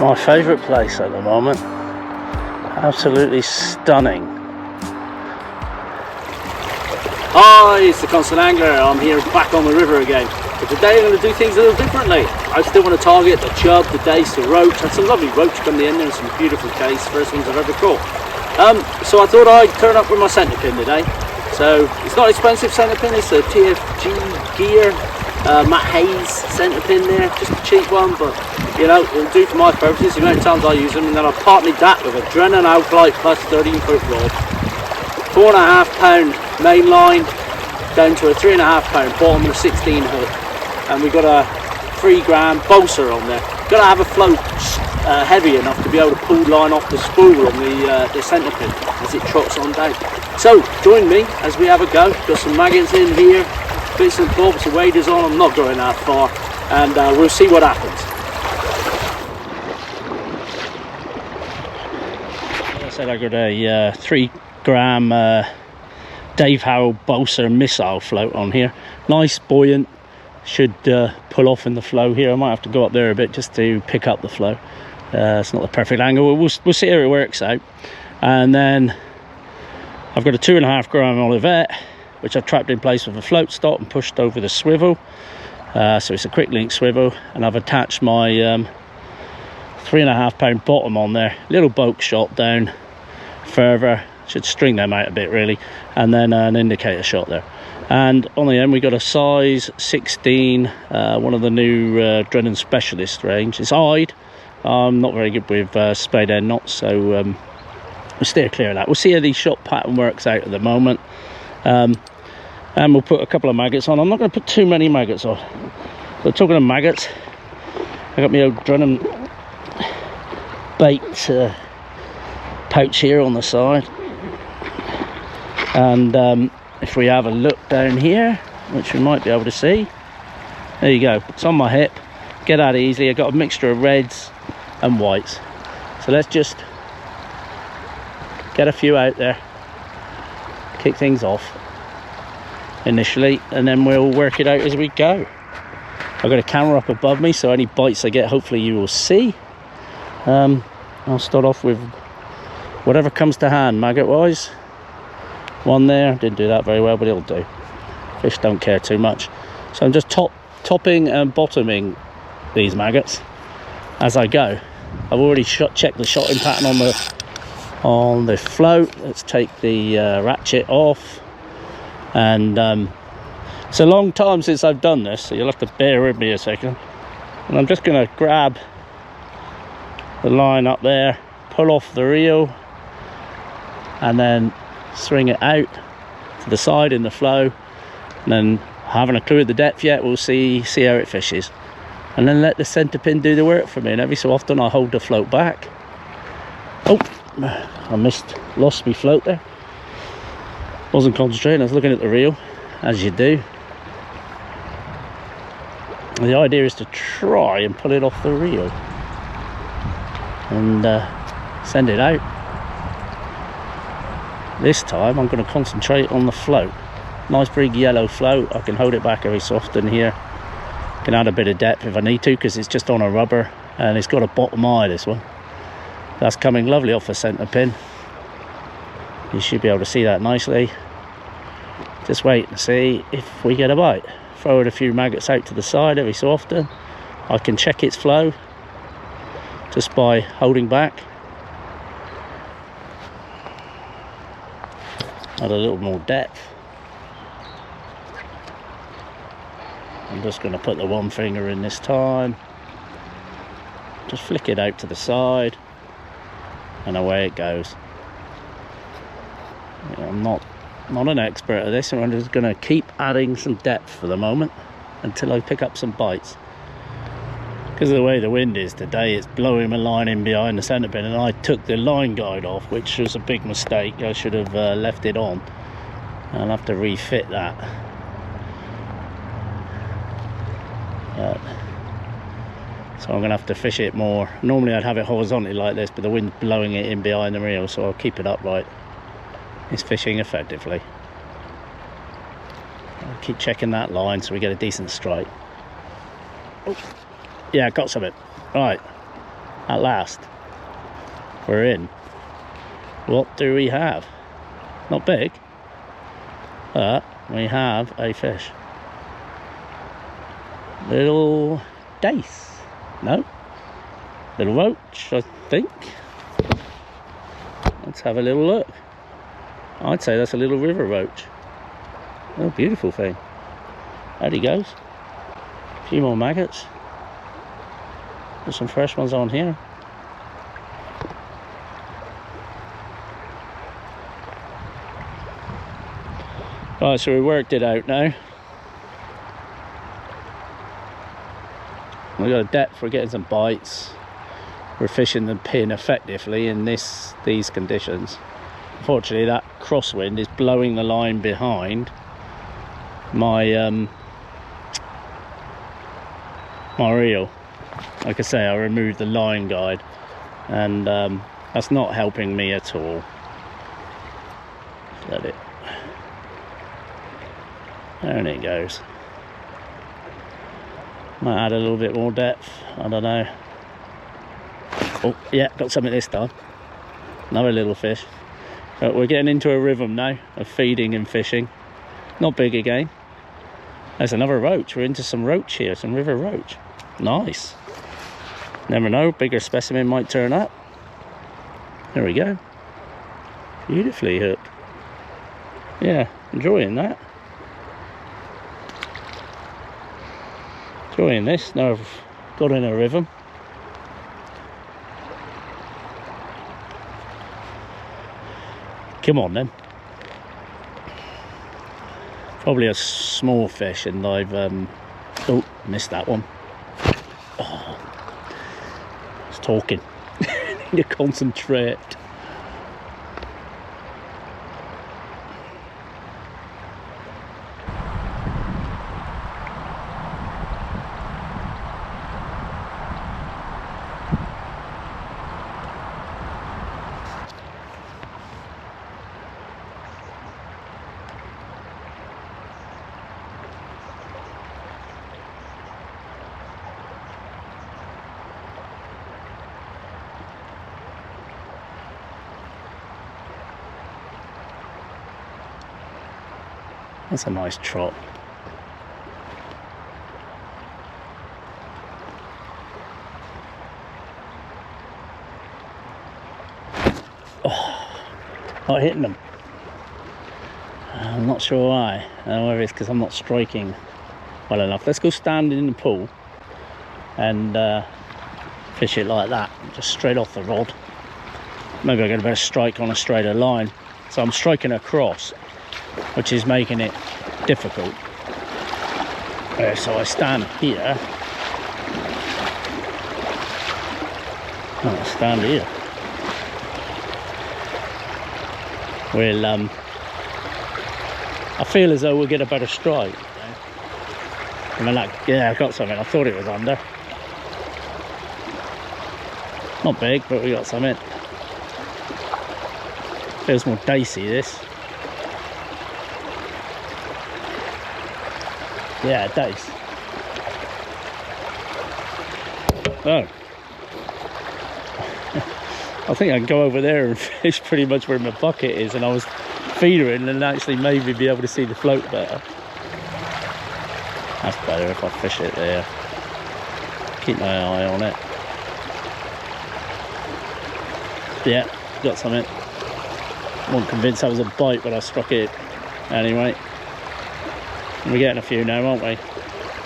My favourite place at the moment. Absolutely stunning. Hi, it's the Constant Angler. I'm here back on the river again. But today I'm going to do things a little differently. I still want to target the chub, the dace, the roach. Had some lovely roach come in there and some beautiful dace, first ones I've ever caught. So I thought I'd turn up with my Centerpin today. So it's not expensive Centerpin, it's a TFG gear, Matt Hayes Centerpin there, just a cheap one, but you know, it'll do for my purposes, the amount of times I use them. And then I partnered that with a Drennan Outright plus 13-foot rod, 4.5 pound main line down to a 3.5 pound bottom and a 16 hook, and we've got a 3 gram balsa on there. Got to have a float heavy enough to be able to pull line off the spool on the Centerpin as it trots on down. So join me as we have a go. Got some maggots in here, bits and bobs, the waders on. I'm not going that far, and we'll see what happens. As I said, I got a 3 gram Dave Howell balsa missile float on here. Nice, buoyant, should pull off in the flow here. I might have to go up there a bit just to pick up the flow. It's not the perfect angle. We'll see how it works out. And then I've got a 2.5 gram Olivet, which I've trapped in place with a float stop and pushed over the swivel. So it's a quick link swivel, and I've attached my 3.5 pound bottom on there. Little boat shot down further, should string them out a bit really, and then an indicator shot there. And on the end we got a size 16, one of the new Drennan Specialist range. It's eyed. I'm not very good with spade end knots, so we'll steer clear of that. We'll see how the shot pattern works out at the moment, and we'll put a couple of maggots on. I'm not going to put too many maggots on, but talking of maggots, I got my old Drennan bait pouch here on the side, and if we have a look down here, which we might be able to see, there you go, it's on my hip. Get out easily. I've got a mixture of reds and whites, so let's just get a few out there, kick things off initially, and then we'll work it out as we go. I've got a camera up above me, so any bites I get, hopefully you will see. I'll start off with whatever comes to hand maggot wise. One there, didn't do that very well, but it'll do. Fish don't care too much, so I'm just topping and bottoming these maggots as I go. I've already checked the shotting pattern on the float. Let's take the ratchet off, and it's a long time since I've done this, so you'll have to bear with me a second. And I'm just going to grab the line up there, pull off the reel, and then swing it out to the side in the flow. And then, haven't a clue at the depth yet, we'll see how it fishes, and then let the Centerpin do the work for me. And every so often I hold the float back. Oh, I lost my float there. Wasn't concentrating, I was looking at the reel, as you do. And the idea is to try and pull it off the reel and send it out. This time I'm going to concentrate on the float. Nice big yellow float. I can hold it back every so often here. Can add a bit of depth if I need to, because it's just on a rubber and it's got a bottom eye, this one. That's coming lovely off the Centerpin. You should be able to see that nicely. Just wait and see if we get a bite. Throw it a few maggots out to the side every so often. I can check its flow just by holding back. Add a little more depth. I'm just going to put the one finger in this time. Just flick it out to the side, and away it goes. Yeah, I'm not an expert at this, and I'm just going to keep adding some depth for the moment until I pick up some bites. Because of the way the wind is today, it's blowing my line in behind the Centerpin, and I took the line guide off, which was a big mistake. I should have left it on. I'll have to refit that. So I'm going to have to fish it more. Normally I'd have it horizontally like this, but the wind's blowing it in behind the reel, so I'll keep it upright. It's fishing effectively. I'll keep checking that line so we get a decent strike. Oh, yeah, got something. Right, At last, we're in. What do we have? Not big, but we have a fish. Little dace. No, little roach, I think. Let's have a little look. I'd say that's a little river roach. Oh, beautiful thing. There he goes. A few more maggots. There's some fresh ones on here. Right, so we worked it out now. We've got a depth, we're getting some bites. We're fishing the pin effectively in these conditions. Unfortunately, that crosswind is blowing the line behind my my reel. Like I say, I removed the line guide, and that's not helping me at all. Let it. There it goes. Might add a little bit more depth, I don't know. Oh yeah, got something this time. Another little fish. But we're getting into a rhythm now of feeding and fishing. Not big again. There's another roach. We're into some roach here, some river roach. Nice. Never know, bigger specimen might turn up. There we go. Beautifully hooked. Yeah, enjoying that. Enjoying this. Now I've got in a rhythm. Come on then. Probably a small fish, and I've oh, missed that one. Oh, it's talking. Need to concentrate. That's a nice trot. Oh, not hitting them. I'm not sure why. I don't know whether it's because I'm not striking well enough. Let's go stand in the pool and fish it like that, just straight off the rod. Maybe I get a better strike on a straighter line. So I'm striking across, which is making it difficult. So I stand here. I'll stand here. We'll I feel as though we'll get a better strike. I mean, like, yeah, I got something. I thought it was under. Not big, but we got something. Feels more dicey, this. Yeah, dace. Oh. I think I can go over there and fish pretty much where my bucket is, and I was feedering and actually maybe be able to see the float better. That's better if I fish it there. Keep my eye on it. Yeah, got something. I wasn't convinced that was a bite, but I struck it anyway. We're getting a few now, aren't we?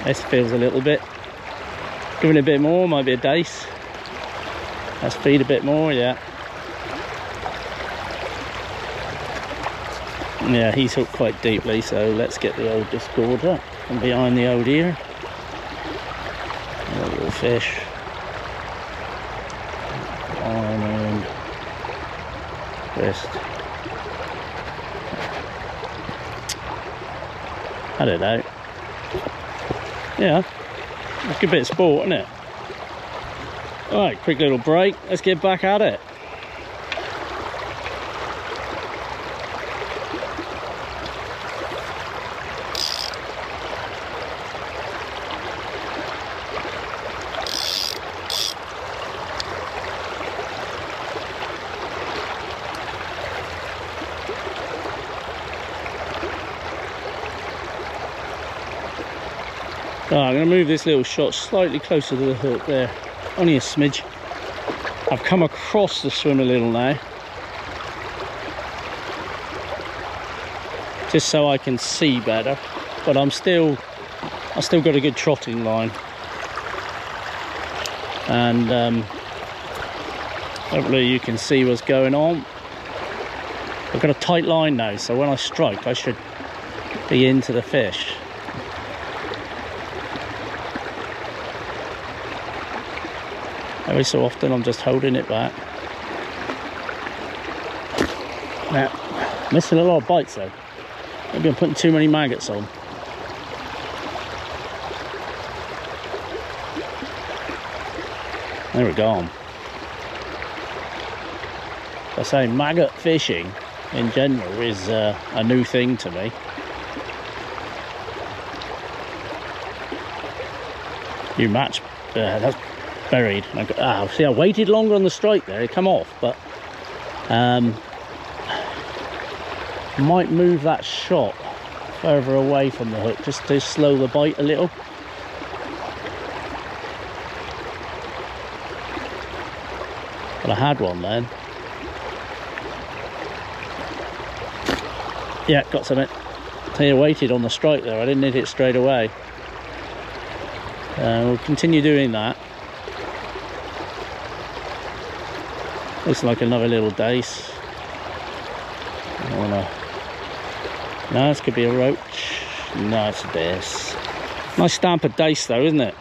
This feels a little bit. Giving it a bit more, might be a dace. Let's feed a bit more, yeah. Yeah, he's hooked quite deeply, so let's get the old discorder from behind the old ear. A little fish. Arm and wrist. I don't know. Yeah, it's a good bit of sport, isn't it? Alright, quick little break. Let's get back at it. I'm going to move this little shot slightly closer to the hook there, only a smidge. I've come across the swim a little now, just so I can see better, but I still got a good trotting line, and hopefully you can see what's going on. I've got a tight line now, so when I strike I should be into the fish. Every so often I'm just holding it back. Now, missing a lot of bites though. Maybe I'm putting too many maggots on. There we go. I say maggot fishing in general is a new thing to me. New match, that's buried. See, I waited longer on the strike there, it come off, but might move that shot further away from the hook just to slow the bite a little. But I had one then. Yeah, got something. I waited on the strike there, I didn't hit it straight away. We'll continue doing that. Looks like another little dace. No, this could be a roach. No, it's a dace. Nice stamp of dace though, isn't it?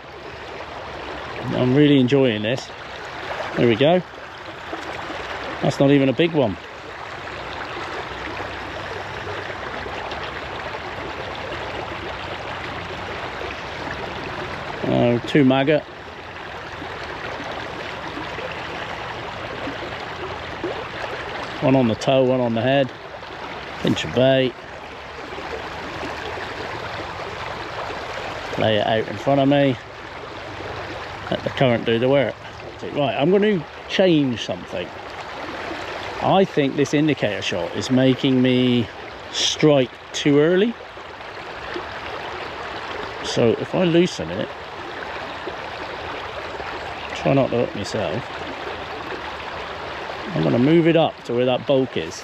I'm really enjoying this. There we go. That's not even a big one. Two maggot. One on the toe, one on the head. Pinch of bait. Lay it out in front of me. Let the current do the work. Right, I'm going to change something. I think this indicator shot is making me strike too early. So if I loosen it, try not to hook myself, I'm going to move it up to where that bulk is.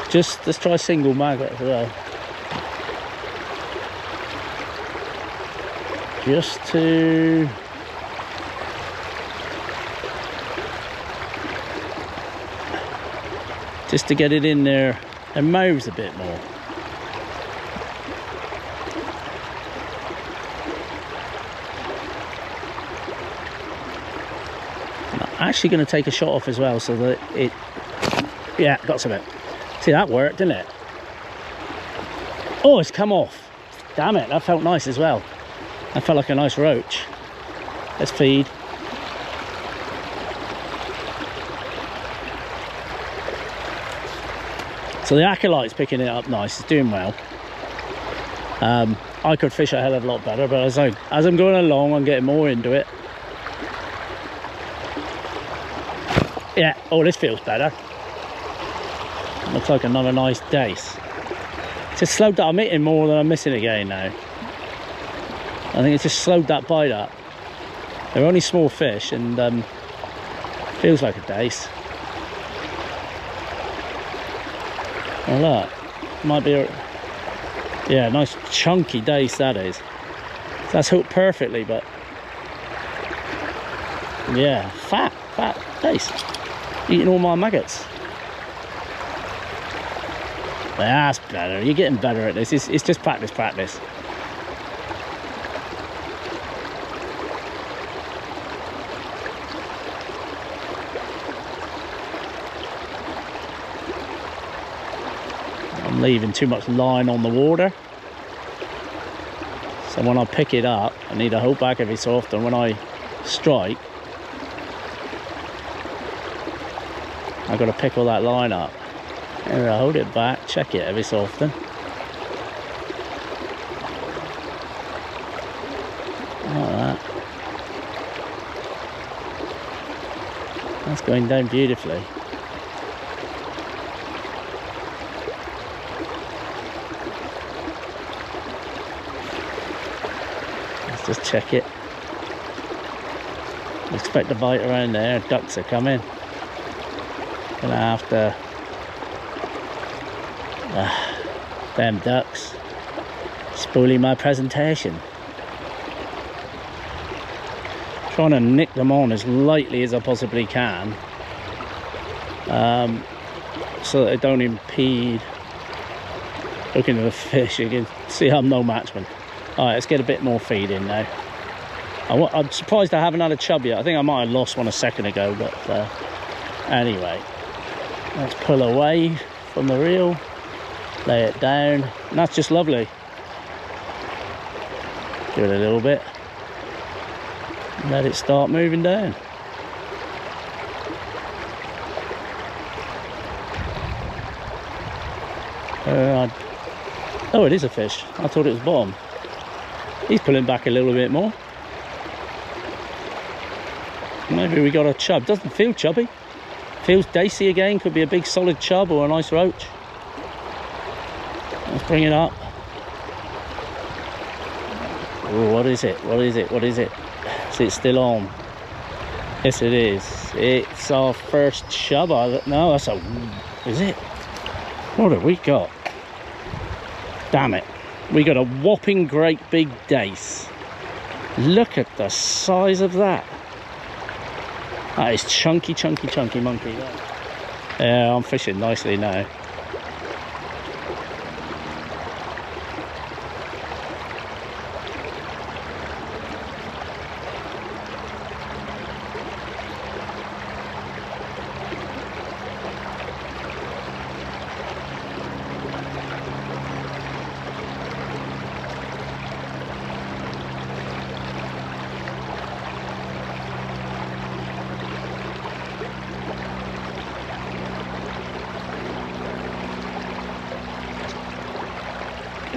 Just let's try single maggot as well. Just to get it in there and moves a bit more. I'm actually going to take a shot off as well so that it, yeah, got some of it. See, that worked, didn't it? Oh, it's come off. Damn it, that felt nice as well. That felt like a nice roach. Let's feed. So the acolyte's picking it up nice, it's doing well. I could fish a hell of a lot better, but as I'm going along, I'm getting more into it. Yeah, oh, this feels better. Looks like another nice dace. Just slowed that, I'm hitting more than I'm missing again now. I think it's just slowed that bite up. They're only small fish and feels like a dace. Oh look, might be a, yeah, nice chunky dace that is. That's hooked perfectly, but yeah, fat dace. Eating all my maggots. That's better. You're getting better at this. It's just practice. I'm leaving too much line on the water. So when I pick it up, I need to hold back every so often. When I strike, I've got to pick all that line up. And I hold it back, check it every so often. Like that. That's going down beautifully. Just check it. Expect a bite around there. Ducks are coming. Gonna have to. Them ducks spoiling my presentation. Trying to nick them on as lightly as I possibly can, so that they don't impede looking at the fish. You can see I'm no matchman. All right, let's get a bit more feed in now. I'm surprised I haven't had a chub yet. I think I might have lost one a second ago, but anyway, let's pull away from the reel, lay it down, and that's just lovely. Give it a little bit, let it start moving down. Oh, it is a fish. I thought it was bottom. He's pulling back a little bit more. Maybe we got a chub. Doesn't feel chubby. Feels dacey again. Could be a big solid chub or a nice roach. Let's bring it up. Oh, what is it? What is it? What is it? Is it still on? Yes, it is. It's our first chub. No, that's a... Is it? What have we got? Damn it. We got a whopping great big dace. Look at the size of that. That is chunky, chunky, chunky monkey. Yeah, I'm fishing nicely now.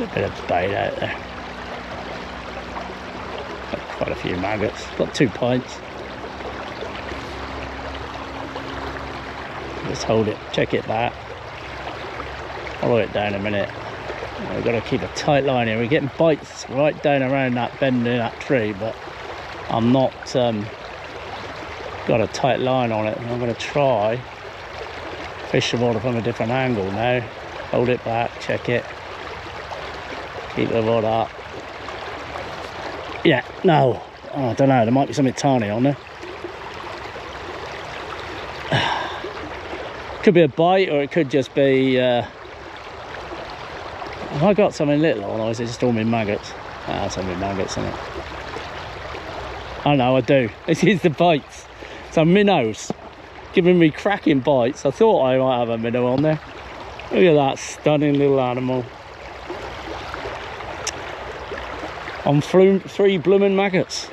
A bit of bait out there. Got quite a few maggots. Got 2 pints. Just hold it, check it back. Follow it down a minute. We've got to keep a tight line here. We're getting bites right down around that bend in that tree, but I'm not got a tight line on it. I'm going to try fish the water from a different angle now. Hold it back, check it. Keep the rod up. Yeah, no. Oh, I don't know. There might be something tiny on there. Could be a bite, or it could just be... have I got something little, or is it just all my maggots? Ah, that's all my maggots, isn't it? I know, I do. This is the bites. So minnows. Giving me cracking bites. I thought I might have a minnow on there. Look at that stunning little animal. On 3 blooming maggots.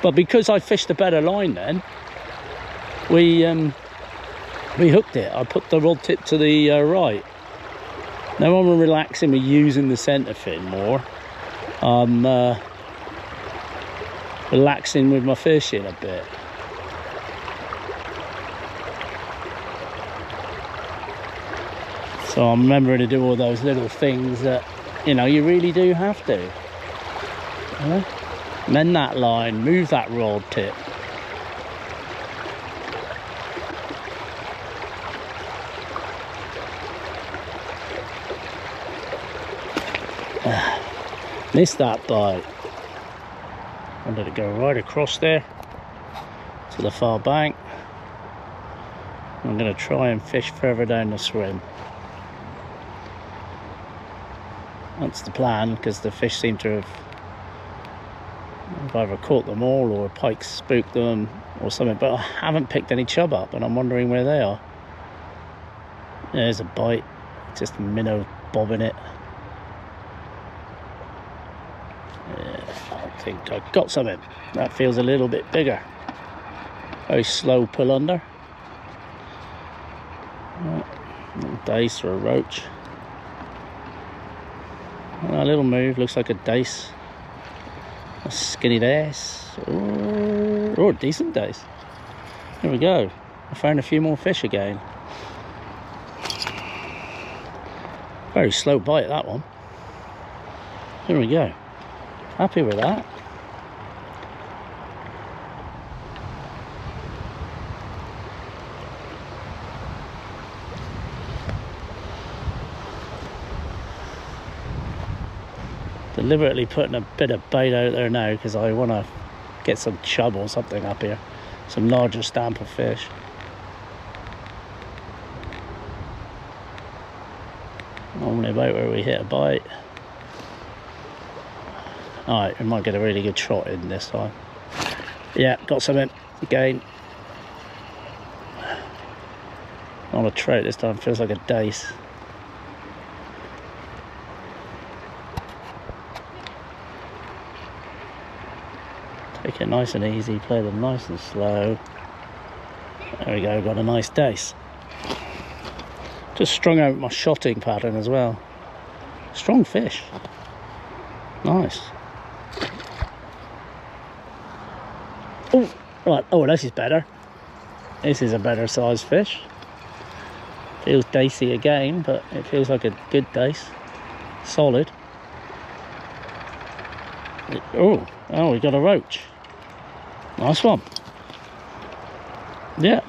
But because I fished a better line then, we hooked it. I put the rod tip to the right. Now I'm relaxing, we're using the Centerpin more. I'm relaxing with my fishing a bit. So I'm remembering to do all those little things that, you know, you really do have to. Mend that line, move that rod tip. Missed that bite. I let it go right across there to the far bank. I'm going to try and fish further down the swim. That's the plan, because the fish seem to have either caught them all or a pike spooked them or something, but I haven't picked any chub up and I'm wondering where they are. There's a bite, just a minnow bobbing it. Yeah, I think I got something. That feels a little bit bigger. Very slow pull under. Little dace or a roach. A little move, looks like a dace. A skinny dace. Oh, a decent dace. There we go. I found a few more fish again. Very slow bite, that one. Here we go. Happy with that. Deliberately putting a bit of bait out there now because I want to get some chub or something up here, some larger stamp of fish. Normally about where we hit a bite. Alright, we might get a really good trot in this time. Yeah, got something again. Not a trout this time, feels like a dace. Take it nice and easy, play them nice and slow. There we go, got a nice dace. Just strung out my shotting pattern as well. Strong fish. Nice. Oh, right. Oh, this is better. This is a better sized fish. Feels dacey again, but it feels like a good dace. Solid. Oh, we got a roach. Nice one. Yeah.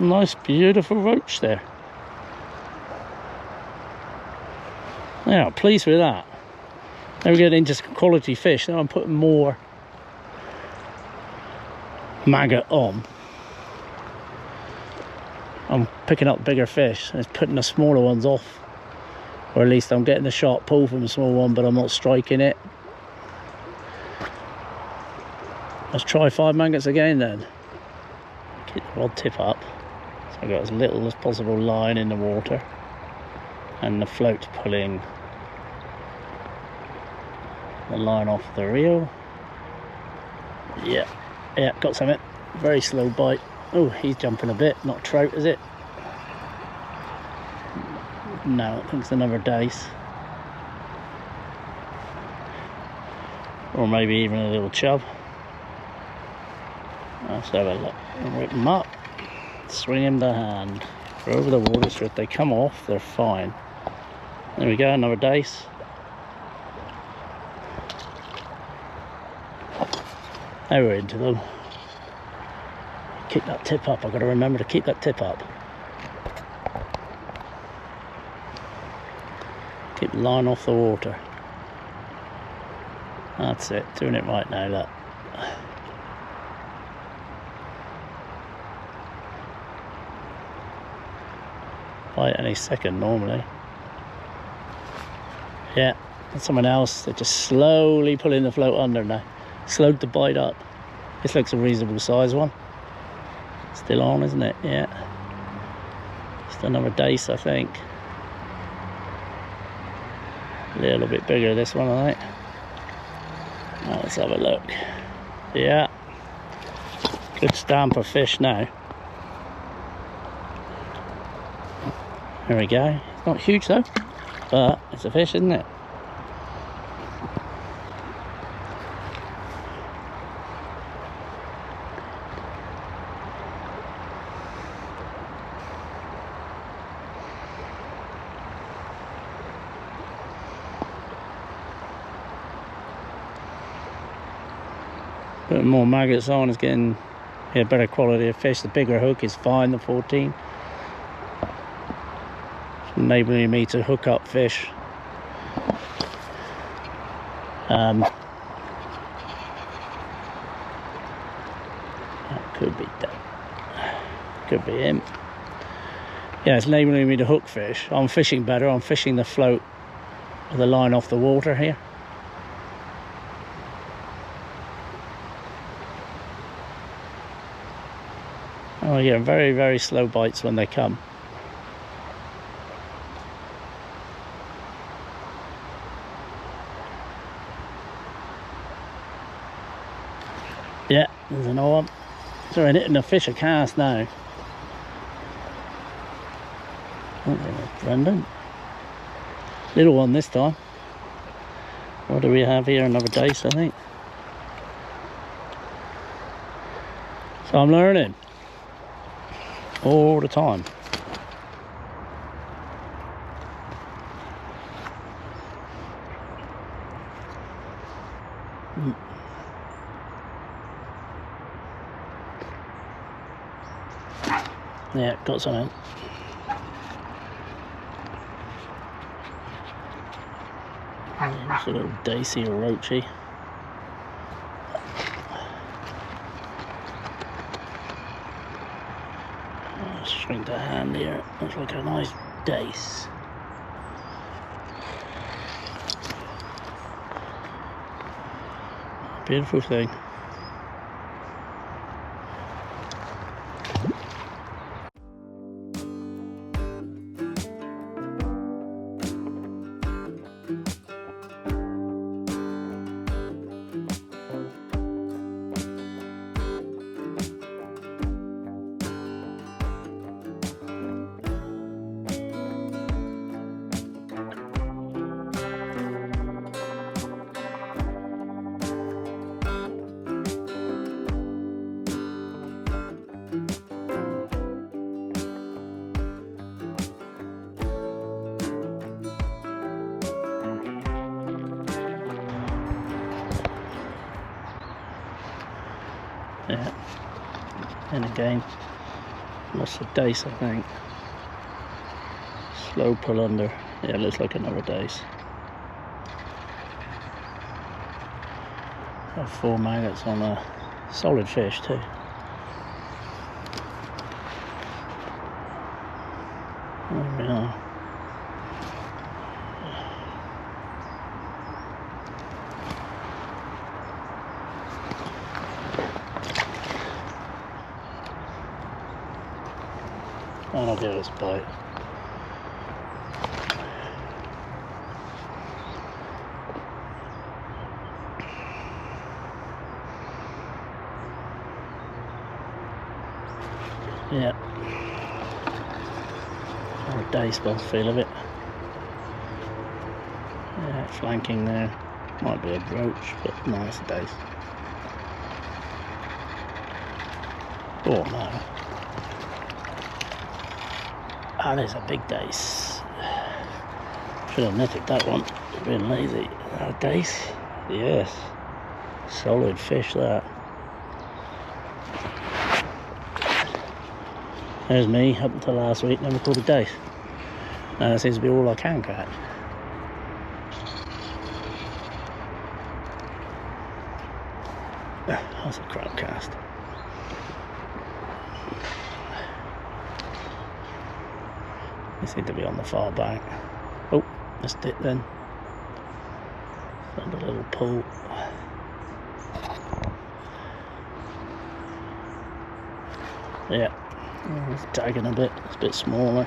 Nice, beautiful roach there. Yeah, pleased with that. Now we're getting into quality fish. Now I'm putting more maggot on. I'm picking up bigger fish and it's putting the smaller ones off. Or at least I'm getting the sharp pull from the small one, but I'm not striking it. Let's try 5 maggots again then. Keep the rod tip up. So I've got as little as possible line in the water. And the float pulling the line off the reel. Yeah, got something. Very slow bite. Oh, he's jumping a bit. Not trout, is it? No, I think it's another dace. Or maybe even a little chub. Let's have a look. Rip them up. Swing him to hand. They're over the water, so if they come off, they're fine. There we go, another dace. Now we're into them. Keep that tip up. I've got to remember to keep that tip up. Keep the line off the water. That's it, doing it right now, look. Bite any second normally. Yeah, and someone else, they're just slowly pulling the float under now. Slowed the bite up. This looks a reasonable size one. Still on, isn't it? Yeah. Just another dace, I think. A little bit bigger this one, I think. Now let's have a look. Yeah. Good stamp of fish now. There we go. It's not huge though, but it's a fish, isn't it? Putting more maggots on is getting better quality of fish. The bigger hook is fine, the 14. Enabling me to hook up fish. That could be him. Yeah, it's enabling me to hook fish. I'm fishing better. I'm fishing the float with the line off the water here. Oh yeah, very, very slow bites when they come. Yeah, there's another one. So I'm hitting a fish a cast now. Oh, there's Brendan. Little one this time. What do we have here? Another dace, I think. So I'm learning all the time. Yeah, got something. Just a little dacey or roachy. String to hand here. Looks like a nice dace. Beautiful thing. Yeah, and again, lost a dace, I think. Slow pull under. Yeah, looks like another dace. Got 4 maggots on a solid fish too. There we are. And I'll give this a bite. Yeah. Or a dace by the feel of it. Yeah, flanking there. Might be a roach, but no, it's a dace. Oh no. Ah, there's a big dace. Should have netted that one. Been lazy. A dace? Yes. Solid fish that. There's me up until last week, never caught a dace. Now that seems to be all I can catch. That's a crap cast. They seem to be on the far bank. Oh, missed it then. Found a little pull. Yeah, it's tagging a bit. It's a bit smaller.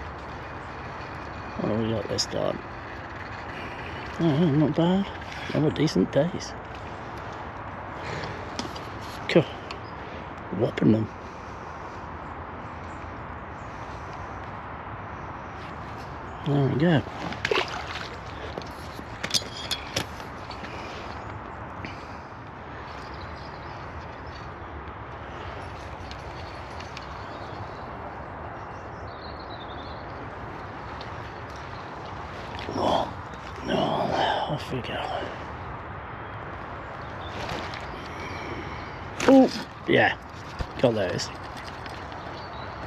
What have we got this time? Oh, not bad. Another decent days. Cool. Whopping them. There we go. Oh, no, off we go. Oh, yeah, got those.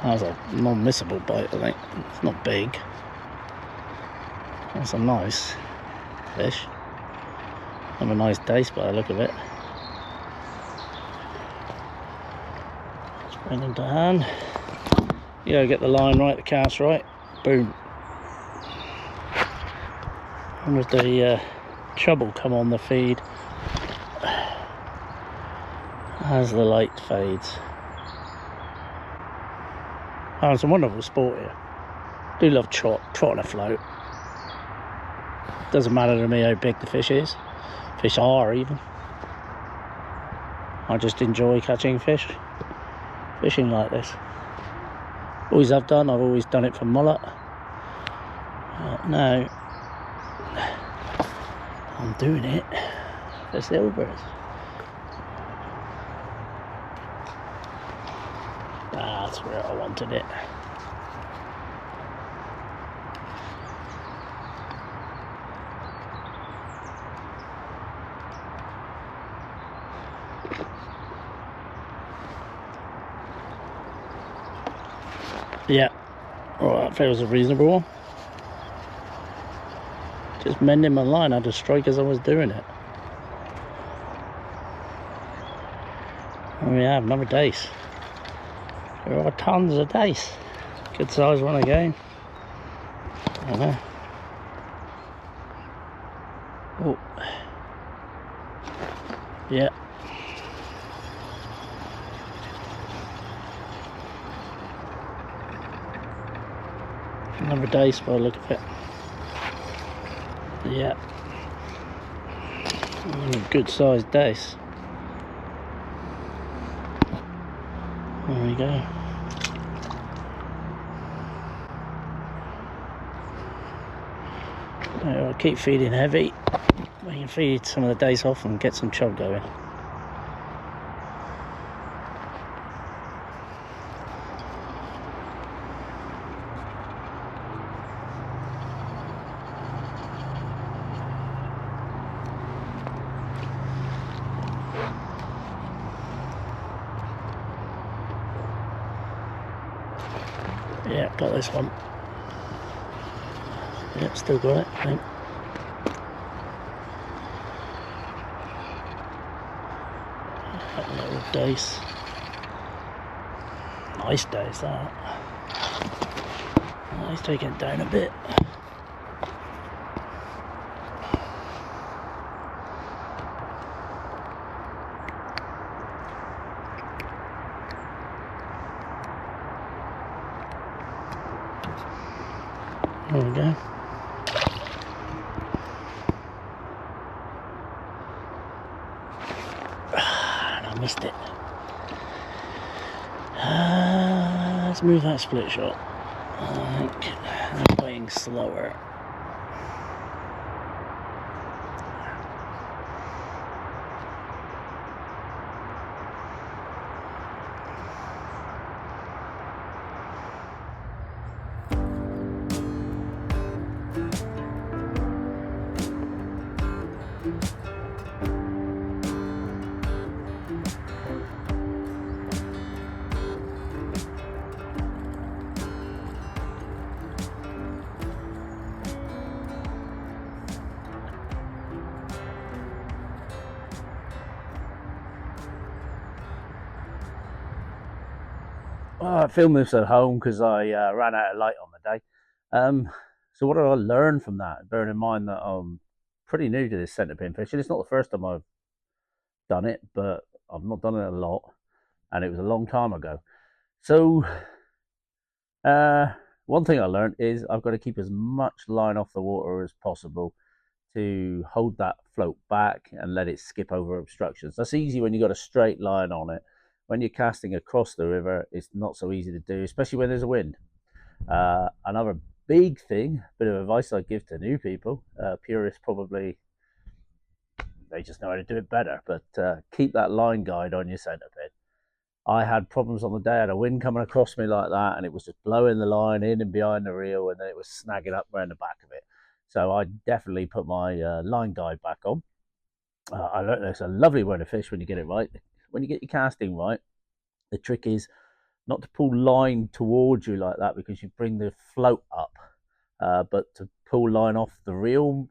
That was a non-missable bite, I think. It's not big. That's a nice fish. Have a nice dace by the look of it. Just bring them to hand. You gotta get the line right, the cast right. Boom. And with the chub will come on the feed as the light fades. Oh, it's a wonderful sport here. Do love trotting a float. Doesn't matter to me how big the fish is. Fish are even. I just enjoy catching fish. Fishing like this. Always have done. I've always done it for mullet. Now I'm doing it for silvers. That's where I wanted it. Yeah, well, that feels a reasonable one. Just mending my line. I had to strike as I was doing it. And we have another dace. There are tons of dace. Good size one again. I know. Oh. Yeah. Another dace by the look of it. Yeah. Good sized dace. There we go. I'll keep feeding heavy. We can feed some of the days off and get some chub going. Yeah, got this one. Yeah, still got it, I think. That little dace. Nice dace, that. Let's take it down a bit. There we go. And I missed it. Let's move that split shot. I think I'm playing slower. Well, I filmed this at home because I ran out of light on the day. So what did I learn from that? Bearing in mind that I'm pretty new to this centerpin fishing. It's not the first time I've done it, but I've not done it a lot, and it was a long time ago. So one thing I learned is I've got to keep as much line off the water as possible to hold that float back and let it skip over obstructions. That's easy when you've got a straight line on it. When you're casting across the river, it's not so easy to do, especially when there's a wind. Another big thing, bit of advice I give to new people, purists probably, they just know how to do it better, but keep that line guide on your centerpin. I had problems on the day. I had a wind coming across me like that, and it was just blowing the line in and behind the reel, and then it was snagging up around the back of it. So I definitely put my line guide back on. I learned there's a lovely way to fish when you get it right. When you get your casting right, the trick is not to pull line towards you like that because you bring the float up, but to pull line off the reel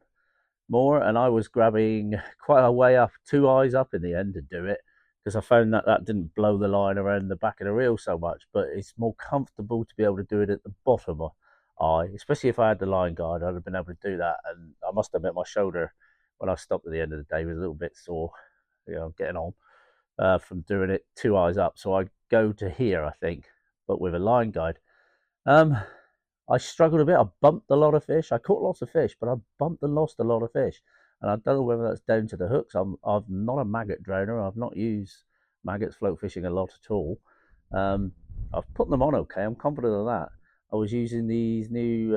more. And I was grabbing quite a way up, 2 eyes up in the end to do it, because I found that that didn't blow the line around the back of the reel so much, but it's more comfortable to be able to do it at the bottom eye, especially if I had the line guide. I'd have been able to do that, and I must admit my shoulder when I stopped at the end of the day was a little bit sore, getting on from doing it 2 eyes up. So I go to here, I think, but with a line guide. I struggled a bit. I bumped a lot of fish. I caught lots of fish, but I bumped and lost a lot of fish. And I don't know whether that's down to the hooks. I'm not a maggot drowner. I've not used maggots float fishing a lot at all. I've put them on okay. I'm confident of that. I was using these new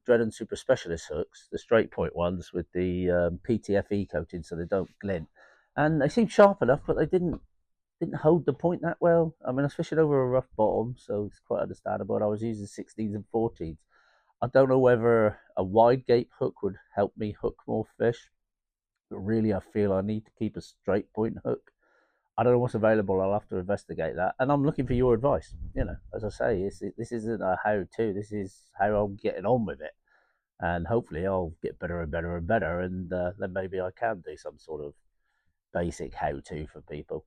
Dredden Super Specialist hooks, the straight point ones with the PTFE coating so they don't glint. And they seemed sharp enough, but they didn't hold the point that well. I mean, I was fishing over a rough bottom, so it's quite understandable. And I was using 16s and 14s. I don't know whether a wide gape hook would help me hook more fish, but really I feel I need to keep a straight point hook. I don't know what's available. I'll have to investigate that. And I'm looking for your advice. As I say, this isn't a how-to. This is how I'm getting on with it. and hopefully I'll get better and better and better, and then maybe I can do some sort of basic how-to for people.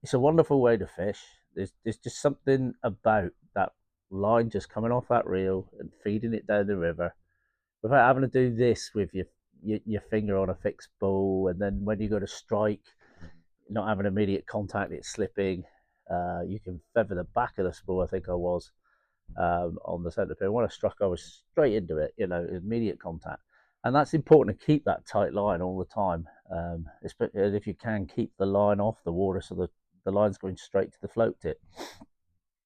It's a wonderful way to fish. There's just something about that line just coming off that reel and feeding it down the river without having to do this with your finger on a fixed bull, and then when you go to strike, not having immediate contact, it's slipping. You can feather the back of the spool, I think I was, on the Centerpin. When I struck, I was straight into it, immediate contact. And that's important to keep that tight line all the time. Especially if you can keep the line off the water so the line's going straight to the float tip.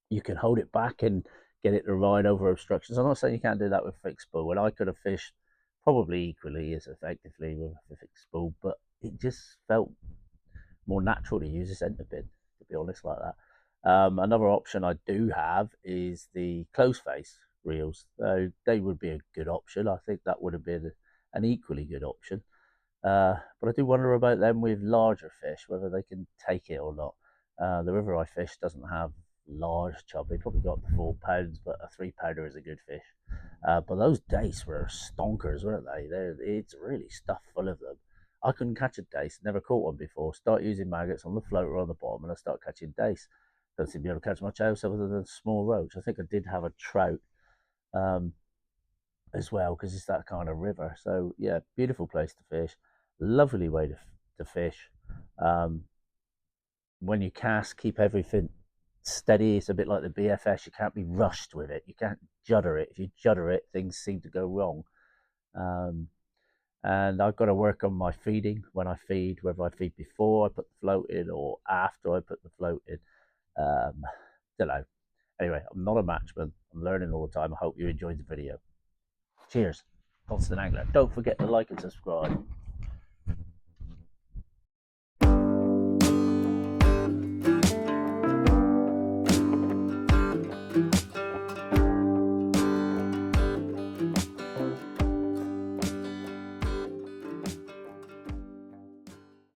You can hold it back and get it to ride over obstructions. I'm not saying you can't do that with fixed spool, and I could have fished probably equally as effectively with a fixed spool, but it just felt more natural to use a Centerpin, to be honest, like that. Another option I do have is the close face reels. So they would be a good option. I think that would have been an equally good option. But I do wonder about them with larger fish, whether they can take it or not. The river I fish doesn't have large chub. They probably got the 4 pounds, but a 3 pounder is a good fish. But those dace were stonkers, weren't they? It's really stuffed full of them. I couldn't catch a dace, never caught one before. Start using maggots on the floater on the bottom, and I start catching dace. Don't seem to be able to catch much else other than a small roach. I think I did have a trout as well, because it's that kind of river. So yeah, beautiful place to fish, lovely way to fish. When you cast, keep everything steady. It's a bit like the BFS. You can't be rushed with it. You can't judder it. If you judder it, things seem to go wrong. And I've got to work on my feeding when I feed, whether I feed before I put the float in or after I put the float in. Don't know. Anyway, I'm not a matchman. I'm learning all the time. I hope you enjoyed the video. Cheers. Constant Angler. Don't forget to like and subscribe.